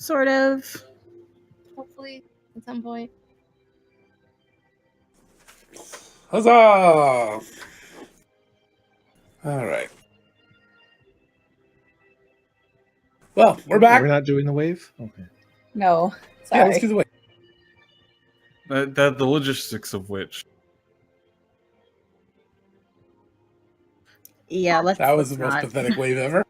sort of. Hopefully, at some point. Huzzah! All right. Well, we're back. We're not doing the wave? Okay. No, Yeah, sorry. let's do the wave. That the logistics of which. Yeah, That was the most pathetic wave ever.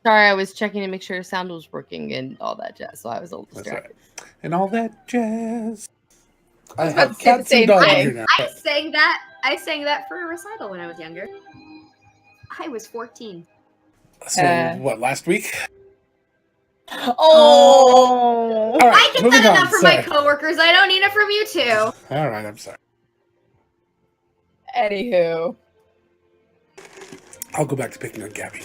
Sorry, I was checking to make sure sound was working and all that jazz, so I was a little That's distracted. right. And all that jazz. I about have to say the cats same and dogs thing. here now. I sang that for a recital when I was younger. I was 14. So, what, last week? Oh. All right, I get moving that on. enough from Sorry. my coworkers. I don't need it from you two. All right, I'm sorry. Anywho. I'll go back to picking on Gabby.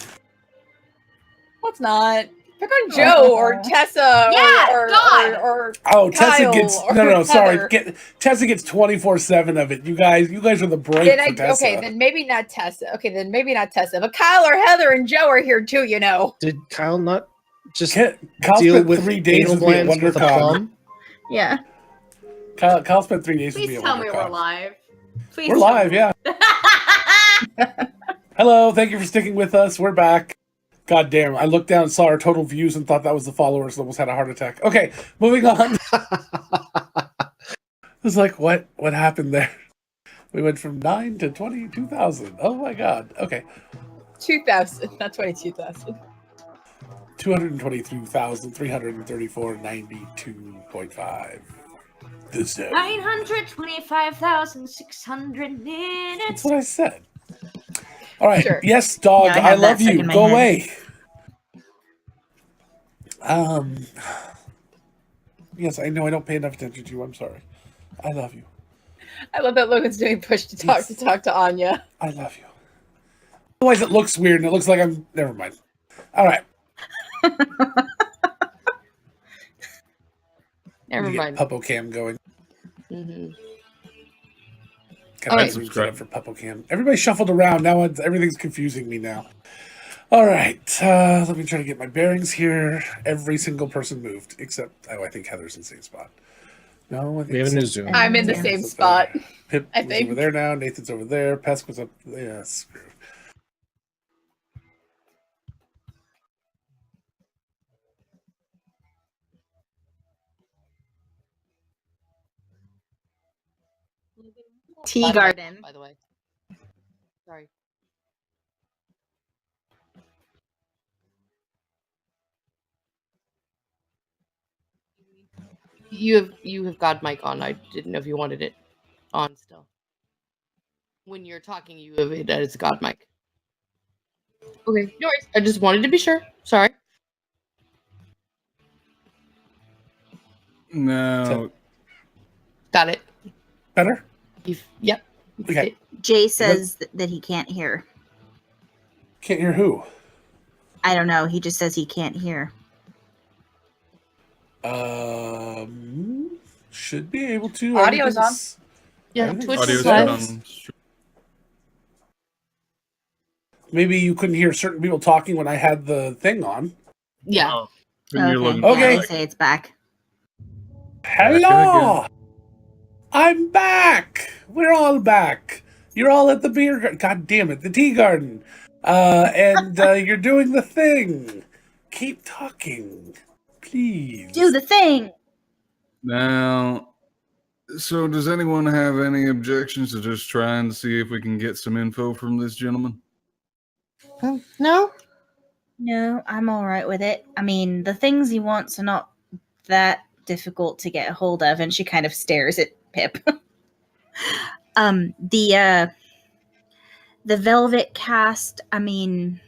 Let's not. Pick on Joe or Tessa or Oh, Tessa Kyle gets or no, sorry. Heather. Tessa gets 24/7 of it. You guys are the break for Tessa. Okay, then maybe not Tessa. But Kyle or Heather and Joe are here too, you know. Did Kyle not just Kyle deal spent with 3 days anal with me at glands with a WonderCon. plum? Yeah. Kyle spent 3 days with me Please at tell me WonderCon. we're live. Please We're tell live, me. yeah. Hello, thank you for sticking with us. We're back. God damn, I looked down and saw our total views and thought that was the followers and almost had a heart attack. Okay, moving on. It's like, what happened there? We went from 9 to 22,000. Oh my god. Okay. 2,000, not 22,000. 223,334.92.5. The zone. 925,600 minutes. That's what I said. All right. Sure. Yes, dog. Yeah, I I have that love stuck you. in my Go head. away. Yes, I know I don't pay enough attention to you. I'm sorry. I love you. I love that Logan's doing push to talk to Anya. I love you. Otherwise, it looks weird and it looks like I'm. Never mind. All right. Never mind. Puppo Cam going. Mm-hmm. Got that set up for Puppo Cam. Everybody shuffled around. Now everything's confusing me now. All right. Let me try to get my bearings here. Every single person moved except I think Heather's in the same spot. No, I think We have a new Zoom. I'm in the Sam's same up spot. there. Pip I was think. over there now. Nathan's over there. Pesk was up. Yeah, screw. Tea garden. By the way. Sorry. You have God mic on. I didn't know if you wanted it on still. When you're talking, you have it as God mic. Okay, no worries. I just wanted to be sure. Sorry. No. Got it. Better? Yep. Okay. Jay says that he can't hear. Can't hear who? I don't know. He just says he can't hear. Should be able to. Audio's on. Yeah, Twitch Audio's is good live. on. Maybe you couldn't hear certain people talking when I had the thing on. Yeah. When you're looking Okay. Yeah, they say it's back. Hello! I'm back! We're all back. You're all at the beer garden. God damn it, the tea garden. And you're doing the thing. Keep talking. Please. Do the thing. Now, so does anyone have any objections to just trying to see if we can get some info from this gentleman? No? No, I'm all right with it. I mean, the things he wants are not that difficult to get a hold of, and she kind of stares at Pip. The velvet cast, I mean,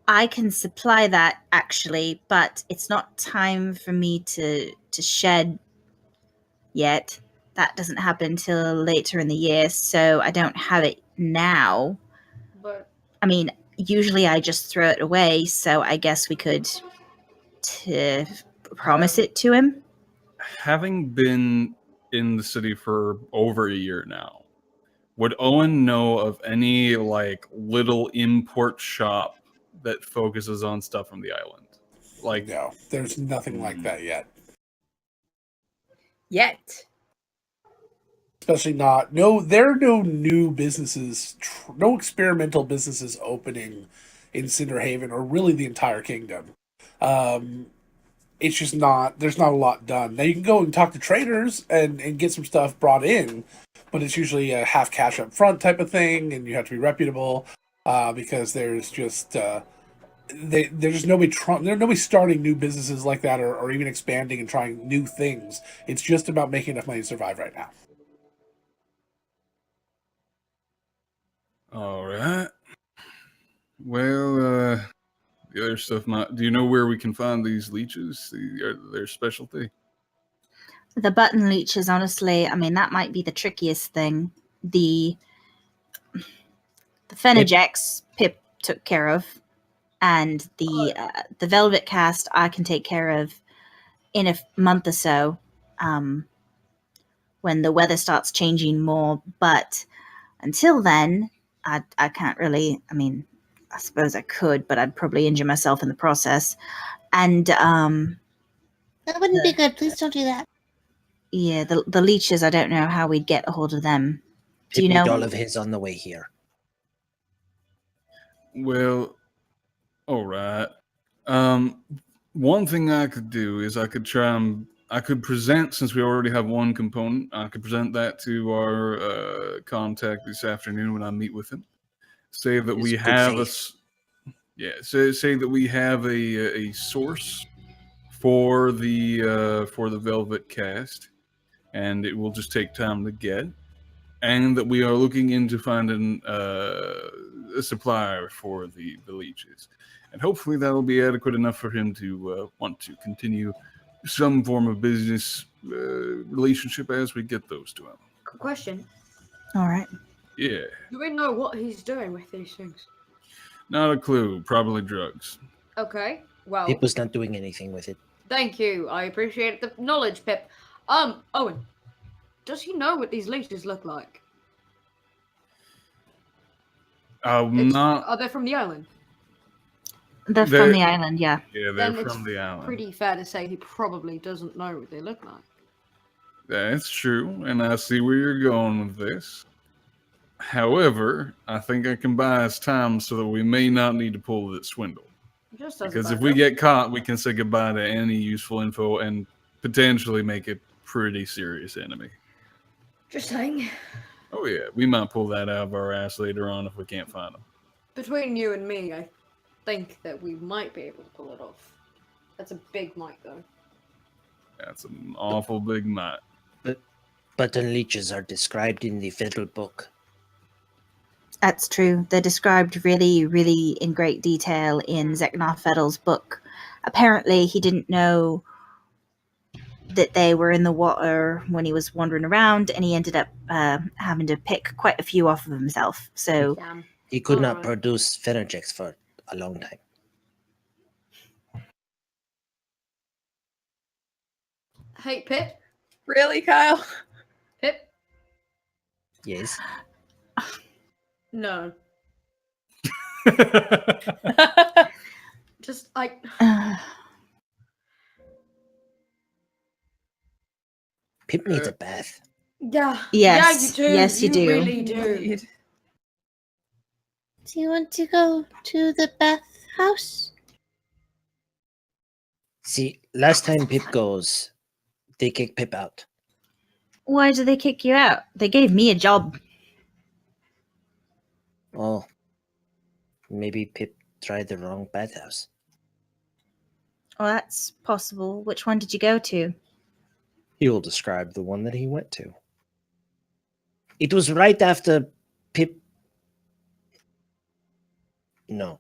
I can supply that actually, but it's not time for me to shed yet. That doesn't happen until later in the year, so I don't have it now. But I mean, usually I just throw it away, so I guess we could promise it to him. Having been in the city for over a year now, would Owen know of any like little import shop that focuses on stuff from the island? Like, No, there's nothing like that yet. Yet. Especially not. No, there are no new businesses, no experimental businesses opening in Cinderhaven or really the entire kingdom. It's just not, there's not a lot done. Now you can go and talk to traders and get some stuff brought in, but it's usually a half cash up front type of thing, and you have to be reputable because there's just there's just nobody starting new businesses like that or even expanding and trying new things. It's just about making enough money to survive right now. all right. Well, the other stuff might. Do you know where we can find these leeches? Their specialty. The button leeches, honestly, I mean, that might be the trickiest thing. The Phoenix Pip took care of, and the Velvet Cast I can take care of in a month or so, when the weather starts changing more. But until then, I can't really. I mean, I suppose I could, but I'd probably injure myself in the process. And That wouldn't be good. Please don't do that. yeah, the leeches. I don't know how we'd get a hold of them. Do Pip you need know? all of his on the way here. Well, all right. One thing I could do is I could present, since we already have one component, I could present that to our contact this afternoon when I meet with him. Say that It's we good have faith. say that we have a source for the Velvet Cast, and it will just take time to get, and that we are looking into finding a supplier for the leeches, and hopefully that will be adequate enough for him to want to continue some form of business relationship as we get those to him. Quick question. All right. Yeah, Do we know what he's doing with these things? not a clue. Probably drugs. Okay. Well, Pip was not doing anything with it. thank you. I appreciate the knowledge, Pip. Owen, does he know what these leeches look like? Not. Are they from the island? They're They're- from the island, yeah. Yeah, they're Then from it's the island. pretty fair to say he probably doesn't know what they look like. That's true, and I see where you're going with this. However, I think I can buy us time so that we may not need to pull this swindle. Just as Because if we get caught, we can say goodbye to any useful info and potentially make a pretty serious enemy. Just saying. Oh yeah, we might pull that out of our ass later on if we can't find them. Between you and me, I think that we might be able to pull it off. That's a big mic, though. That's an awful big might. Button leeches are described in the fiddle book. That's true. They're described really, really in great detail in Zeknar Fettel's book. Apparently, he didn't know that they were in the water when he was wandering around, and he ended up having to pick quite a few off of himself. So, Damn. He could not Alright. produce Phoenix for a long time. Hey, Pip. Really, Kyle? Pip. Yes. No. Just Pip needs a bath. Yeah. Yes, Yeah, you do. yes, you do. Really do. Do you want to go to the bathhouse? See, last time Pip goes, they kick Pip out. why did they kick you out? They gave me a job. Oh, maybe Pip tried the wrong bathhouse. Well, that's possible. Which one did you go to? He will describe the one that he went to. It was right after Pip. No.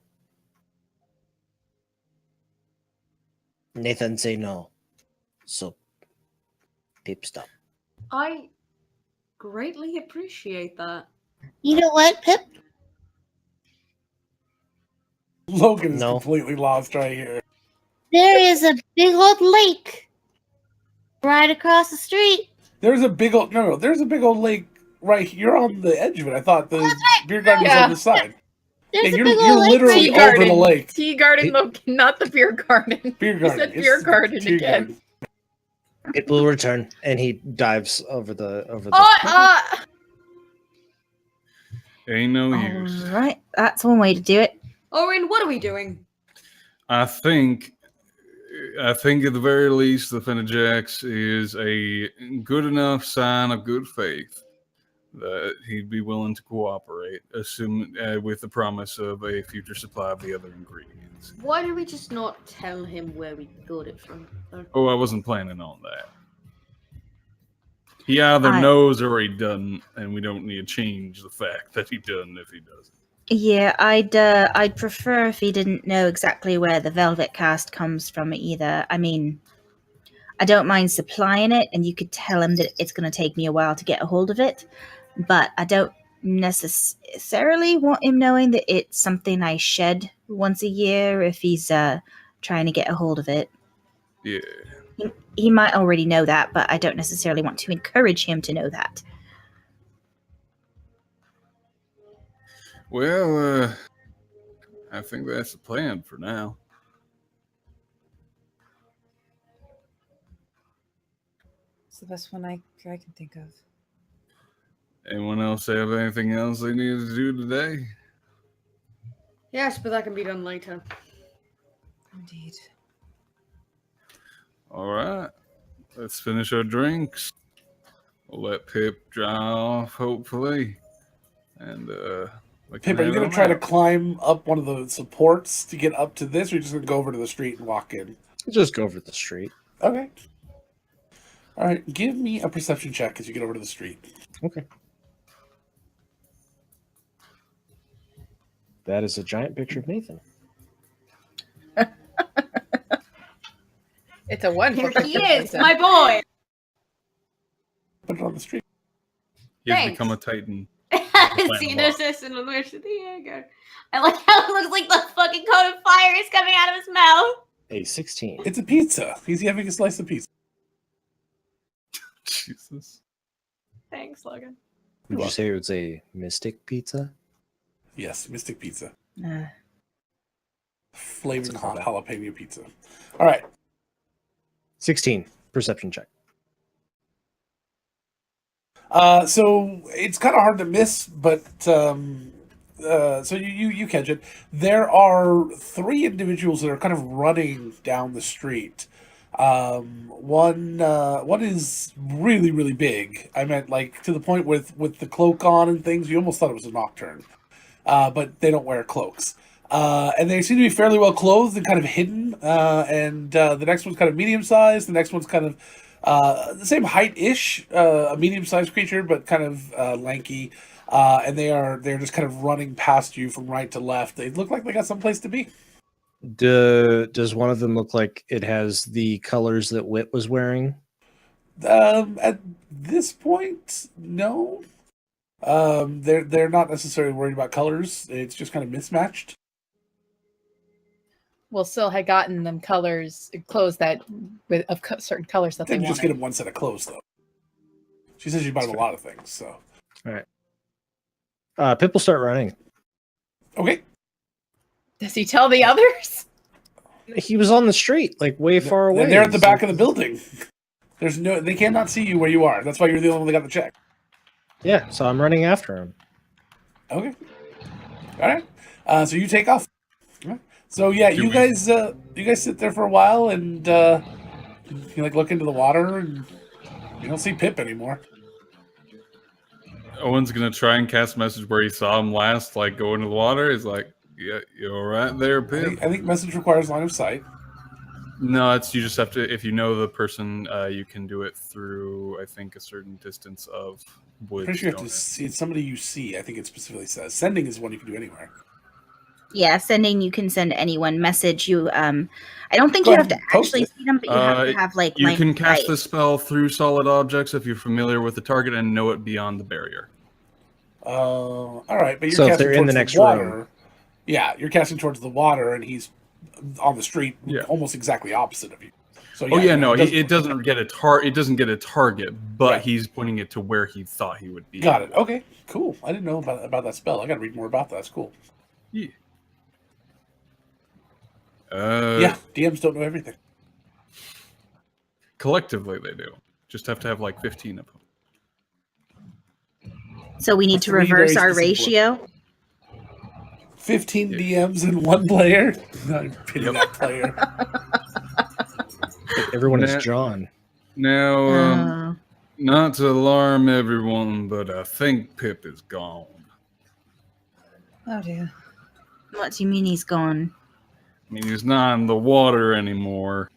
Nathan say no. So Pip stopped. I greatly appreciate that. You know what, Pip? Logan is No. completely lost right here. There is a big old lake right across the street. There's a big old there's a big old lake right here. You're on the edge of it. I thought the beer garden was Yeah. on the side. There's Yeah, a you're big you're old lake literally right Tea over there. the garden. lake. Tea garden, not the beer garden. Beer You garden. said It's beer the garden tea again. garden. It will return, and he dives over the Ain't no All use. right, that's one way to do it. Owen, what are we doing? I think at the very least, the Fennejax is a good enough sign of good faith that he'd be willing to cooperate, assume with the promise of a future supply of the other ingredients. Why do we just not tell him where we got it from? Oh, I wasn't planning on that. He either I- knows or he doesn't, and we don't need to change the fact that he doesn't if he doesn't. Yeah, I'd prefer if he didn't know exactly where the velvet cast comes from either. I mean, I don't mind supplying it, and you could tell him that it's going to take me a while to get a hold of it, but I don't necessarily want him knowing that it's something I shed once a year if he's trying to get a hold of it. Yeah. He might already know that, but I don't necessarily want to encourage him to know that. Well, I think that's the plan for now. It's the best one I can think of. Anyone else have anything else they need to do today? Yes, but that can be done later. Indeed. All right. Let's finish our drinks. We'll let Pip dry off, hopefully. And, Pip, are you going to try to climb up one of the supports to get up to this, or are you just going to go over to the street and walk in? Just go over the street. Okay. All right, give me a perception check as you get over to the street. Okay. That is a giant picture of Nathan. It's a one. Here for he Christmas, is, so- my boy. Put it on the street. He has Thanks. become a titan. See, there's this in the Lush of Diego. I like how it looks like the fucking cone of fire is coming out of his mouth. A 16. It's a pizza. He's having a slice of pizza. Jesus. Thanks, Logan. Would you say it was a mystic pizza? Yes, Mystic Pizza. Uh, Flavored That's hot cool. jalapeno pizza. All right. 16. Perception check. So it's kind of hard to miss, but so you catch it. There are three individuals that are kind of running down the street. One is really, really big. I meant like to the point with the cloak on and things. You almost thought it was a nocturne. But they don't wear cloaks. And they seem to be fairly well clothed and kind of hidden. And the next one's kind of medium sized. The next one's kind of the same height-ish, a medium-sized creature, but kind of lanky. And they're just kind of running past you from right to left. They look like they got someplace to be. Does one of them look like it has the colors that Wit was wearing? At this point, no. They're not necessarily worried about colors. It's just kind of mismatched. Well, Syl had gotten them clothes that of certain colors that they Didn't wanted. just get him one set of clothes though. She says she bought him a lot of things. So Pip will start running. okay. Does he tell the others? He was on the street, like way far away. And they're at the back So- of the building. They cannot see you where you are. That's why you're the only one that got the check. Yeah, so I'm running after him. Okay. All right. So you take off. All right. So yeah, you guys sit there for a while and you like look into the water and you don't see Pip anymore. Owen's gonna try and cast a message where he saw him last, like go into the water. He's like, "Yeah, you're right there, Pip." I think message requires line of sight. No, you just have to. If you know the person, you can do it through, I think, a certain distance of woods. Pretty sure you have don't to it? see it's somebody you see. I think it specifically says sending is one you can do anywhere. yeah, sending, you can send anyone message. You I don't think Go you have ahead to and post actually it. see them, but you have to have like You line can of cast sight. the spell through solid objects if you're familiar with the target and know it beyond the barrier. All right, but you're So if casting they're in towards the next water. room. Yeah, you're casting towards the water, and he's on the street, Yeah. almost exactly opposite of you. So Oh yeah, no, it it doesn't get a It doesn't get a target, but Right. he's pointing it to where he thought he would be. Got it. Okay, cool. I didn't know about that spell. I got to read more about that. That's cool. Yeah. Yeah, DMs don't know everything. Collectively, they do. Just have to have like 15 of them. So we need to Three very reverse our specific ratio. 15 Yeah. DMs and one player. I pity Yep. that player. But everyone is Nah. John. Now, Uh, not to alarm everyone, but I think Pip is gone. Oh dear. what do you mean he's gone? I mean, he's not in the water anymore.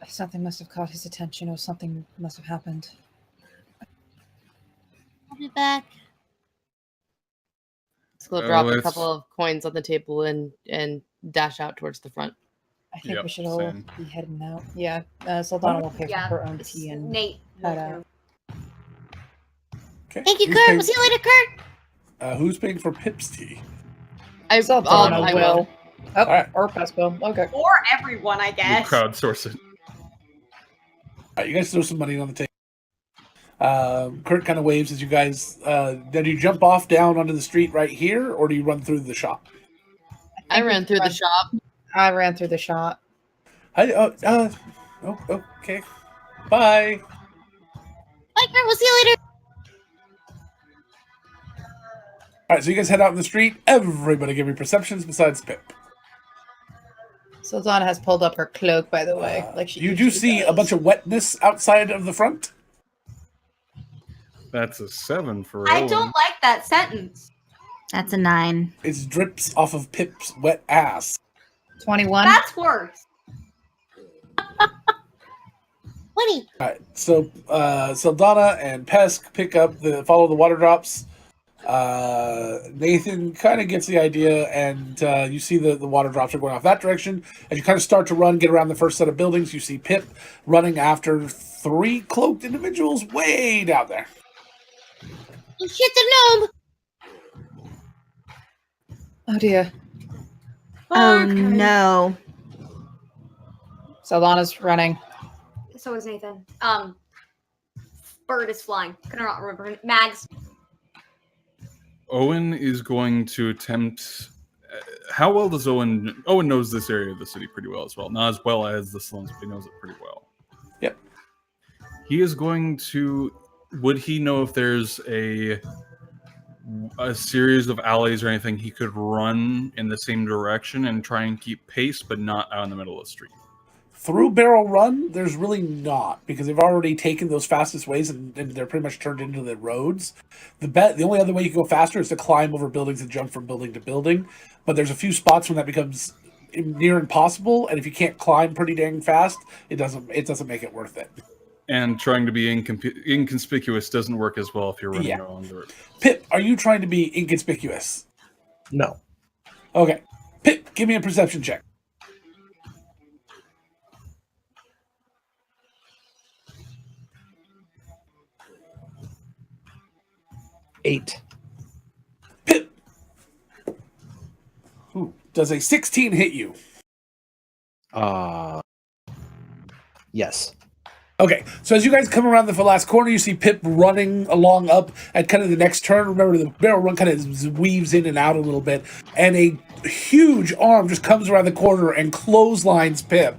Something must have caught his attention, or something must have happened. I'll be back. So we'll drop a let's- couple of coins on the table and dash out towards the front. I think Yep, we should all same. be heading out. Yeah, Saldana will pay for Yeah, her own it's tea and Nate. head will out. do. Okay. Thank you, Who's Kurt. paying- We'll see you later, Kurt. Who's paying for Pip's tea? Saldana I will. Oh, Alright. or Pest will. Okay. Or everyone, I We'll guess. crowdsource it. Alright, you guys throw some money on the table. Kurt kind of waves as you guys. Then you jump off down onto the street right here, or do you run through the shop? I ran through the shop. I ran through the shop. Okay. Bye. Bye, Kurt. We'll see you later. Alright, so you guys head out in the street. Everybody give me perceptions besides Pip. Saldana has pulled up her cloak, by the way. Like she You do usually see a does. bunch of wetness outside of the front. That's a 7 for I Owen. don't like that sentence. That's a 9. It drips off of Pip's wet ass. 21. That's worse. Woody. Alright, so Saldana and Pesk follow the water drops. Nathan kind of gets the idea, and you see the water drops are going off that direction. As you kind of start to run, get around the first set of buildings, you see Pip running after 3 cloaked individuals way down there. Oh, shit, the gnome. Oh dear. Oh Okay. no. Saldana's running. So is Nathan. Bird is flying. Can I not remember her? Mags. Owen is going to attempt. How well does Owen? Owen knows this area of the city pretty well as well. Not as well as the slums, but he knows it pretty well. Yep. He is going to. Would he know if there's a series of alleys or anything he could run in the same direction and try and keep pace, but not out in the middle of the street? Through Barrel Run, there's really not, because they've already taken those fastest ways and they're pretty much turned into the roads. The only other way you can go faster is to climb over buildings and jump from building to building. But there's a few spots when that becomes near impossible, and if you can't climb pretty dang fast, it doesn't make it worth it. And trying to be inconspicuous doesn't work as well if you're running Yeah. along the road. Pip, are you trying to be inconspicuous? No. Okay. Pip, give me a perception check. Eight. Pip! Ooh, does a 16 hit you? Yes. Okay, so as you guys come around the last corner, you see Pip running along up at kind of the next turn. Remember, the barrel run kind of weaves in and out a little bit, and a huge arm just comes around the corner and clotheslines Pip.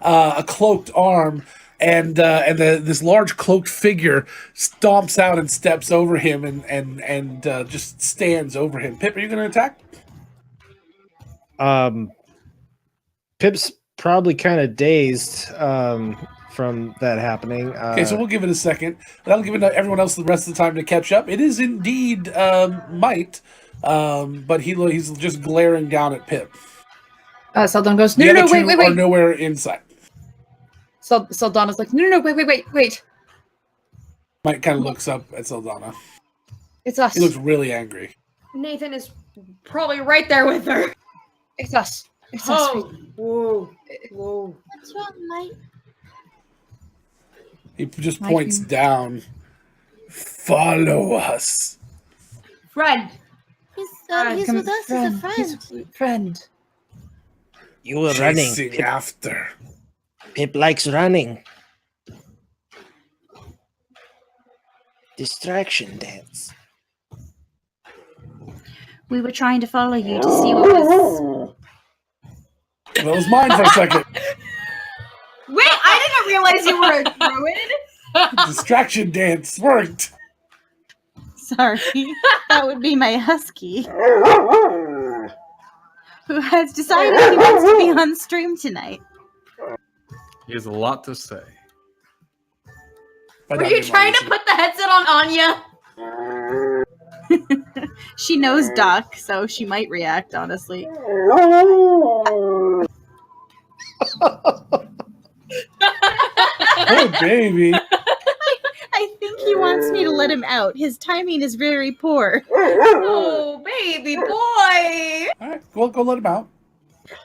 A cloaked arm, and this large cloaked figure stomps out and steps over him and just stands over him. Pip, are you going to attack? Pip's probably kind of dazed from that happening. Okay, so we'll give it a second. That'll give everyone else the rest of the time to catch up. It is indeed Might, but he's just glaring down at Pip. Saldana goes, The no, other no, two wait. are nowhere inside. Saldana's like, no, wait. Might kind of looks up at Saldana. It's us. He looks really angry. Nathan is probably right there with her. It's us. It's us. Oh, whoa, whoa. What's wrong, Mike? He just Might points be- down. Follow us. Friend. He's Come, with us as a friend. He's a friend. You were running. Chasing Pip, after. Pip likes running. Distraction dance. We were trying to follow you to see what was. That was mine for a second. Wait, I didn't realize you were a druid. Distraction dance worked. Sorry, that would be my husky, who has decided he wants to be on stream tonight. He has a lot to say. By Were that you name, trying to obviously. put the headset on Anya? She knows Doc, so she might react, honestly. Poor baby. I think he wants me to let him out. His timing is very poor. Oh, baby boy! All right, well, go let him out.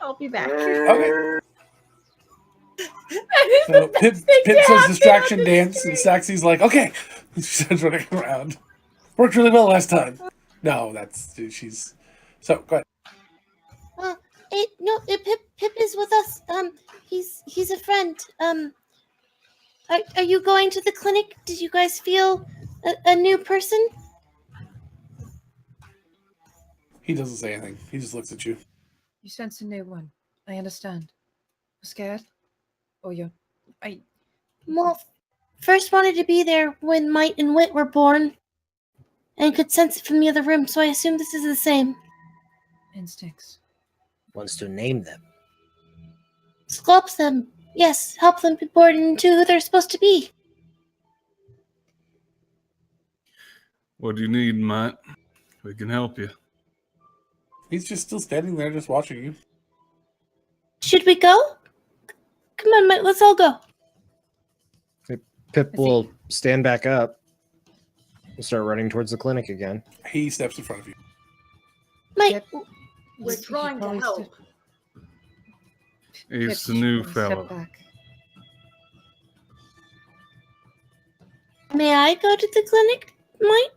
I'll be back. Okay. So Pip says distraction dance, and Saxy's like, okay. She starts running around. Worked really well last time. No, she's. So go ahead. Pip is with us. He's a friend. Are you going to the clinic? Did you guys feel a new person? He doesn't say anything. He just looks at you. You sense a new one. I understand. Scared? Or you? Well, first wanted to be there when Might and Wit were born, and could sense it from the other room, so I assume this is the same. Instincts. Wants to name them. Sculpt them. Yes, help them be born into who they're supposed to be. What do you need, Matt? We can help you. He's just still standing there, just watching you. Should we go? Come on, Might, let's all go. Pip will stand back up and start running towards the clinic again. He steps in front of you. Might, We're trying to help. He's the new fella. may I go to the clinic, Might?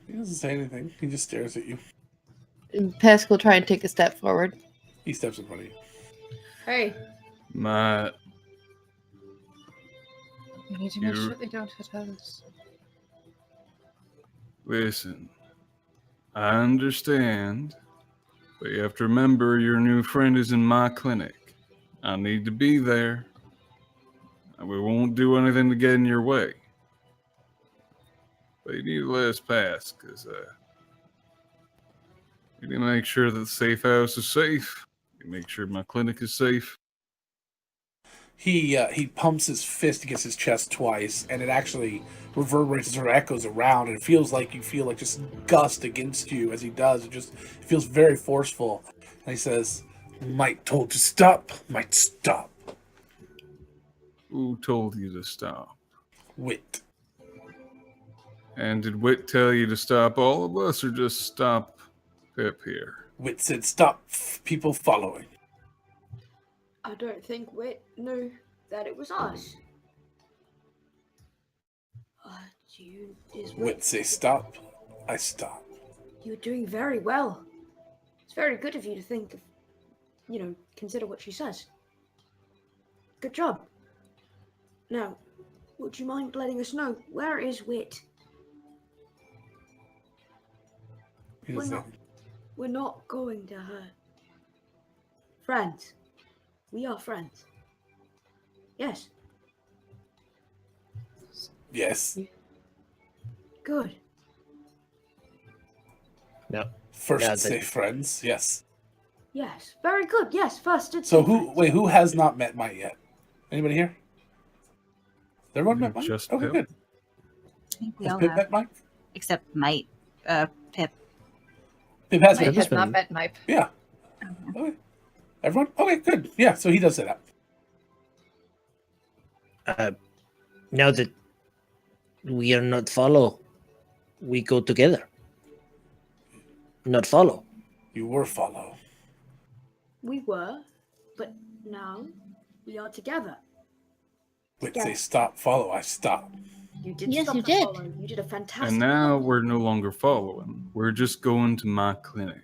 He doesn't say anything. He just stares at you. Pesk will try and take a step forward. He steps in front of you. Hey, Matt, We need to make sure they don't hit others. listen. I understand, but you have to remember your new friend is in my clinic. I need to be there. And we won't do anything to get in your way. But you need to let us pass, because we need to make sure that the safe house is safe. We make sure my clinic is safe. He pumps his fist against his chest twice, and it actually reverberates or echoes around, and it feels like you feel like just gust against you as he does. It feels very forceful. And he says, Might told to stop, Might stop. Who told you to stop? Wit. And did Wit tell you to stop all of us, or just stop Pip here? Wit said stop people following. I don't think Wit knew that it was us. Wit say stop, I stop. You're doing very well. It's very good of you to think of, consider what she says. Good job. Now, would you mind letting us know, where is Wit? He doesn't say We're not going to her. Friends. We are friends. Yes. yes. Good. No. First say friends, yes. Yes. Very good. Yes. First did So say friends. who has not met Might yet? Anybody here? Everyone met Mike? Just Okay, Pip. good. I think we Has all Pip have. met Mike? Except Might. Pip. Pip has Might met has been- not met Mipe. Yeah. Okay. Everyone? Okay, good. Yeah, so he does say that. Now that we are not follow, we go together. Not follow. You were follow. We were, but now we are together. Wait, say stop, follow, I stop. You did Yes, stop you the did. follow. You did a fantastic And now job. we're no longer following. We're just going to my clinic.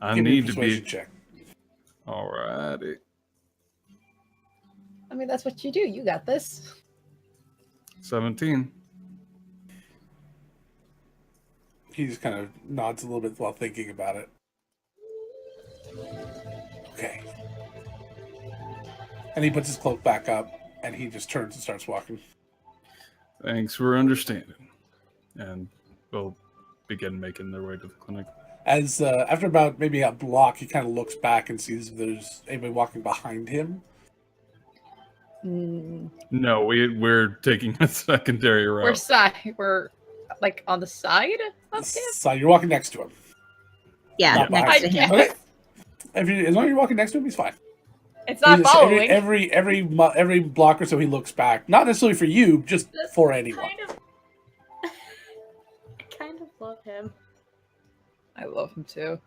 I Give me a need to persuasion be. check. Alrighty. I mean, that's what you do. You got this. 17. He just kind of nods a little bit while thinking about it. Okay. And he puts his cloak back up, and he just turns and starts walking. Thanks for understanding. And we'll begin making their way to the clinic. As after about maybe a block, he kind of looks back and sees if there's anybody walking behind him. No, we're taking a secondary route. We're like on the side of him. So you're walking next to him. Yeah, Not next to behind him. Okay. As long as you're walking next to him, he's fine. It's not He just- following. Every block or so, he looks back. Not necessarily for you, just for anyone. I kind of love him. I love him too.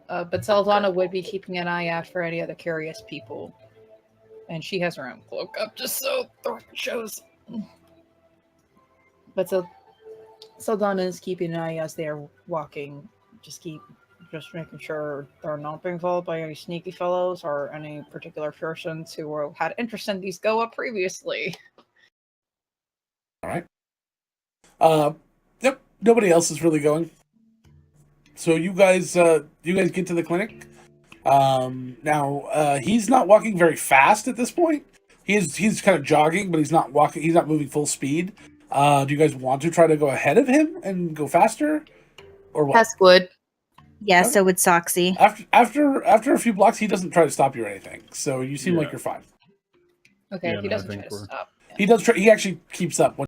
But Saldana would be keeping an eye out for any other curious people. And she has her own cloak up just so Thorpe shows. But Saldana is keeping an eye as they are walking. Just making sure they're not being followed by any sneaky fellows or any particular persons who had interest in these Goa previously. All right. Yep. Nobody else is really going. So you guys get to the clinic. Now he's not walking very fast at this point. He's kind of jogging, but he's not walking. He's not moving full speed. Do you guys want to try to go ahead of him and go faster, or what? Hess would. Yeah, Okay. so would Soxy. After a few blocks, he doesn't try to stop you or anything. So you seem like you're fine. Okay, Yeah, he no, I doesn't try think to we're- stop. He does. He actually keeps up.